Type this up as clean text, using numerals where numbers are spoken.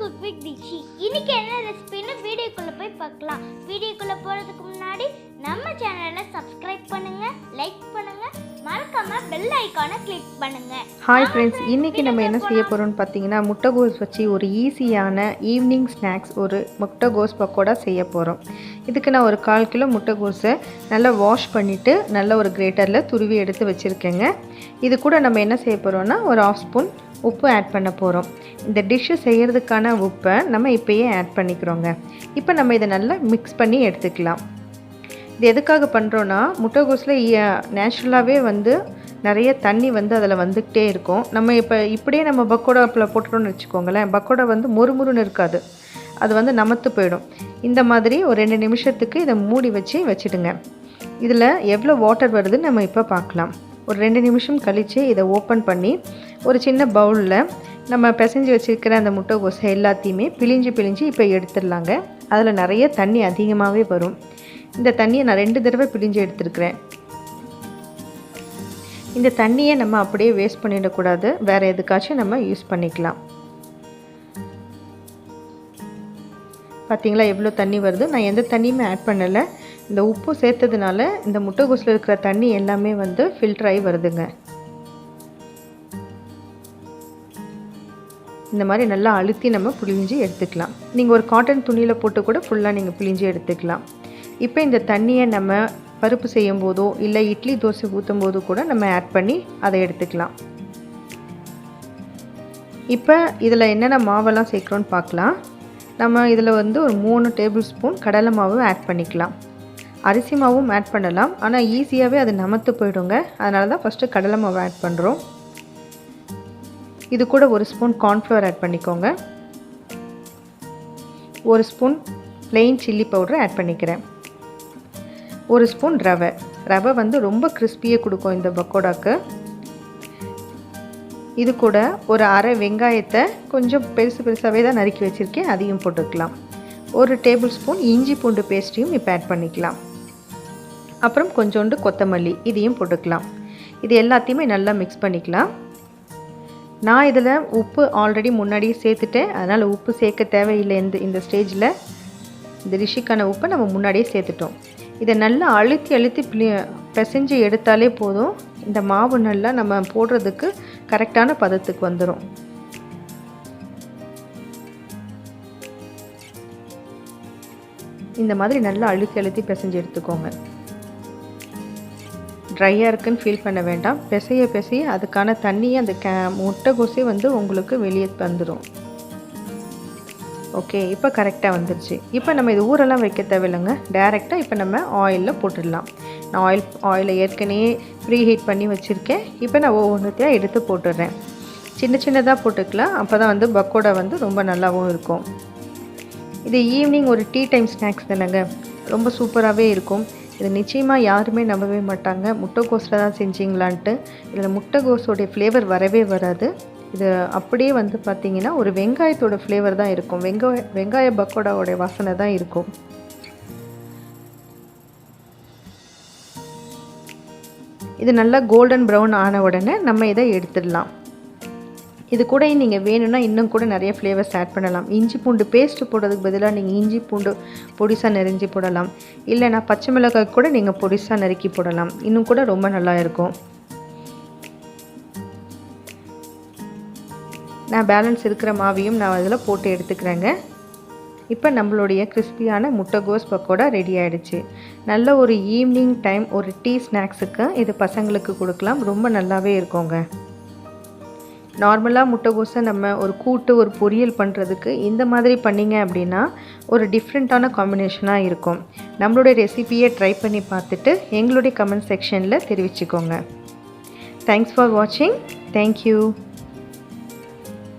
Cook with Dishi. இன்னைக்கு என்ன ரெசிபின்னு வீடியோக்குள்ள போய் பார்க்கலாம். வீடியோக்குள்ள போறதுக்கு முன்னாடி நம்ம சேனலை சப்ஸ்கிரைப் பண்ணுங்க, லைக் பண்ணுங்க, மறக்காம பெல் ஐகானை கிளிக் பண்ணுங்க. ஹாய் ஃப்ரெண்ட்ஸ், இன்னைக்கு நம்ம என்ன செய்ய போறோம்னு பார்த்தீங்கன்னா முட்டைகோஸ் வச்சு ஒரு ஈஸியான ஈவினிங் ஸ்நாக்ஸ் ஒரு முட்டைகோஸ் பக்கோடா செய்ய போகிறோம். இதுக்கு நான் ஒரு 1/4 கிலோ முட்டைகோஸை நல்லா வாஷ் பண்ணிவிட்டு நல்ல ஒரு கிரேட்டரில் துருவி எடுத்து வச்சுருக்கேங்க. இது கூட நம்ம என்ன செய்ய போகிறோம்னா ஒரு 1/2 ஸ்பூன் உப்பு ஆட் பண்ண போகிறோம். இந்த டிஷ்ஷு செய்கிறதுக்கான உப்பை நம்ம இப்போயே ஆட் பண்ணிக்கிறோங்க. இப்போ நம்ம இதை நல்லா மிக்ஸ் பண்ணி எடுத்துக்கலாம். இது எதுக்காக பண்ணுறோன்னா முட்டைகோஸில் நேச்சுரலாகவே நிறைய தண்ணி அதில் வந்துக்கிட்டே இருக்கும். நம்ம இப்படியே நம்ம பக்கோடாவில் போட்டுட்டோம்னு வச்சுக்கோங்களேன், பக்கோடா மொறுமுறுன்னு இருக்காது, அது நமத்து போயிடும். இந்த மாதிரி ஒரு 2 நிமிஷத்துக்கு இதை மூடி வச்சுடுங்க. இதில் எவ்வளோ வாட்டர் வருதுன்னு நம்ம இப்போ பார்க்கலாம். ஒரு 2 நிமிஷம் கழித்து இதை ஓப்பன் பண்ணி ஒரு சின்ன பவுலில் நம்ம பிசைஞ்சு வச்சுருக்கிற அந்த முட்டைகோஸை எல்லாத்தையுமே பிழிஞ்சு இப்போ எடுத்துடலாங்க. அதில் நிறைய தண்ணி அதிகமாகவே வரும். இந்த தண்ணியை நான் 2 தடவை பிழிஞ்சு எடுத்துருக்கிறேன். இந்த தண்ணியை நம்ம அப்படியே வேஸ்ட் பண்ணிடக்கூடாது, வேறு எதுக்காச்சும் நம்ம யூஸ் பண்ணிக்கலாம். பார்த்திங்களா எவ்வளோ தண்ணி வருது. நான் எந்த தண்ணியுமே ஆட் பண்ணலை. இந்த உப்பு சேர்த்ததுனால இந்த முட்டைகோஸில் இருக்கிற தண்ணி எல்லாமே ஃபில்டர் ஆகி வருதுங்க. இந்த மாதிரி நல்லா அழுத்தி நம்ம பிழிஞ்சு எடுத்துக்கலாம். நீங்கள் ஒரு காட்டன் துணியில் போட்டு கூட ஃபுல்லாக நீங்கள் பிழிஞ்சு எடுத்துக்கலாம். இப்போ இந்த தண்ணியை நம்ம பருப்பு செய்யும் போதோ இல்லை இட்லி தோசை ஊற்றும் போதோ கூட நம்ம ஆட் பண்ணி அதை எடுத்துக்கலாம். இப்போ இதில் என்னென்ன மாவெல்லாம் சேர்க்குறோன்னு பார்க்கலாம். நம்ம இதில் ஒரு 3 டேபிள் ஸ்பூன் கடலை மாவு ஆட் பண்ணிக்கலாம். அரிசி மாவும் ஆட் பண்ணலாம், ஆனால் ஈஸியாகவே அது நமத்து போயிடுங்க. அதனால தான் ஃபஸ்ட்டு கடலை மாவு ஆட் பண்ணுறோம். இது கூட 1 ஸ்பூன் கார்ன்ஃப்ளவர் ஆட் பண்ணிக்கோங்க. 1 spoon plain chilli powder add பண்ணிக்கிறேன். 1 ஸ்பூன் ரவை ரொம்ப கிறிஸ்பியை கொடுக்கும் இந்த பக்கோடாக்கு. இது கூட ஒரு அரை வெங்காயத்தை கொஞ்சம் பெருசாகவே தான் நறுக்கி வச்சுருக்கேன், அதையும் போட்டுக்கலாம். 1 டேபிள் ஸ்பூன் இஞ்சி பூண்டு பேஸ்ட்டையும் இப்போ ஆட் பண்ணிக்கலாம். அப்புறம் கொஞ்சோண்டு கொத்தமல்லி இதையும் போட்டுக்கலாம். இது எல்லாத்தையுமே நல்லா மிக்ஸ் பண்ணிக்கலாம். நான் இதில் உப்பு ஆல்ரெடி முன்னாடியே சேர்த்துட்டேன், அதனால் உப்பு சேர்க்க தேவையில்லை. இந்த ஸ்டேஜில் இந்த டிஷ்ஷுக்கான உப்பை நம்ம முன்னாடியே சேர்த்துட்டோம். இதை நல்லா அழுத்தி பிசைஞ்சு எடுத்தாலே போதும். இந்த மாவு நல்லா நம்ம போடுறதுக்கு கரெக்டான பதத்துக்கு வந்துடும். இந்த மாதிரி நல்லா அழுத்தி பிசைஞ்சு எடுத்துக்கோங்க. ட்ரையாக இருக்குன்னு ஃபீல் பண்ண வேண்டாம். பிசைய அதுக்கான தண்ணியை அந்த முட்டைகோஸே உங்களுக்கு வெளியே வந்துடும். ஓகே, இப்போ கரெக்டாக வந்துடுச்சு. இப்போ நம்ம இது ஊரெல்லாம் வைக்க தேவையில்லைங்க, டைரெக்டாக இப்போ நம்ம ஆயிலில் போட்டுடலாம். நான் ஆயிலை ஏற்கனவே ப்ரீ ஹீட் பண்ணி வச்சுருக்கேன். இப்போ நான் ஒவ்வொன்றுத்தையாக எடுத்து போட்டுடுறேன். சின்னதாக போட்டுக்கலாம், அப்போ தான் பக்கோடா ரொம்ப நல்லாவும் இருக்கும். இது ஈவினிங் ஒரு டீ டைம் ஸ்நாக்ஸ் தானேங்க, ரொம்ப சூப்பராகவே இருக்கும். இது நிச்சயமாக யாருமே நம்பவே மாட்டாங்க முட்டைகோஸில் தான் செஞ்சிங்களான்ட்டு. இதில் முட்டைகோஸோடைய ஃப்ளேவர் வரவே வராது. இது அப்படியே பார்த்திங்கன்னா ஒரு வெங்காயத்தோட ஃப்ளேவர் தான் இருக்கும். வெங்காய பக்கோடாவோடைய வாசனை தான் இருக்கும். இது நல்லா கோல்டன் ப்ரௌன் ஆன உடனே நம்ம இதை எடுத்துடலாம். இது கூட நீங்கள் வேணும்னா இன்னும் கூட நிறைய ஃப்ளேவர்ஸ் ஆட் பண்ணலாம். இஞ்சி பூண்டு பேஸ்ட்டு போடுறதுக்கு பதிலாக நீங்கள் இஞ்சி பூண்டு பொடிசாக நறுக்கி போடலாம். இல்லைனா பச்சை மிளகாய் கூட நீங்கள் பொடிசாக நறுக்கி போடலாம், இன்னும் கூட ரொம்ப நல்லா இருக்கும். நான் பேலன்ஸ் இருக்கிற மாவையும் நான் அதில் போட்டு எடுத்துக்கிறேங்க. இப்போ நம்மளுடைய கிறிஸ்பியான முட்டைகோஸ் பக்கோடா ரெடி ஆகிடுச்சு. நல்ல ஒரு ஈவினிங் டைம் ஒரு டீ ஸ்நாக்ஸுக்கு இது பசங்களுக்கு கொடுக்கலாம், ரொம்ப நல்லாவே இருக்குங்க. நார்மலாக முட்டைகோஸை நம்ம ஒரு கூட்டு ஒரு பொரியல் பண்ணுறதுக்கு இந்த மாதிரி பண்ணிங்க அப்படின்னா ஒரு டிஃப்ரெண்ட்டான காம்பினேஷனாக இருக்கும். நம்மளுடைய ரெசிபியை ட்ரை பண்ணி பார்த்துட்டு எங்களுடைய கமெண்ட் செக்ஷனில் தெரிவிச்சுக்கோங்க. தேங்க்ஸ் ஃபார் வாட்சிங். தேங்க்யூ.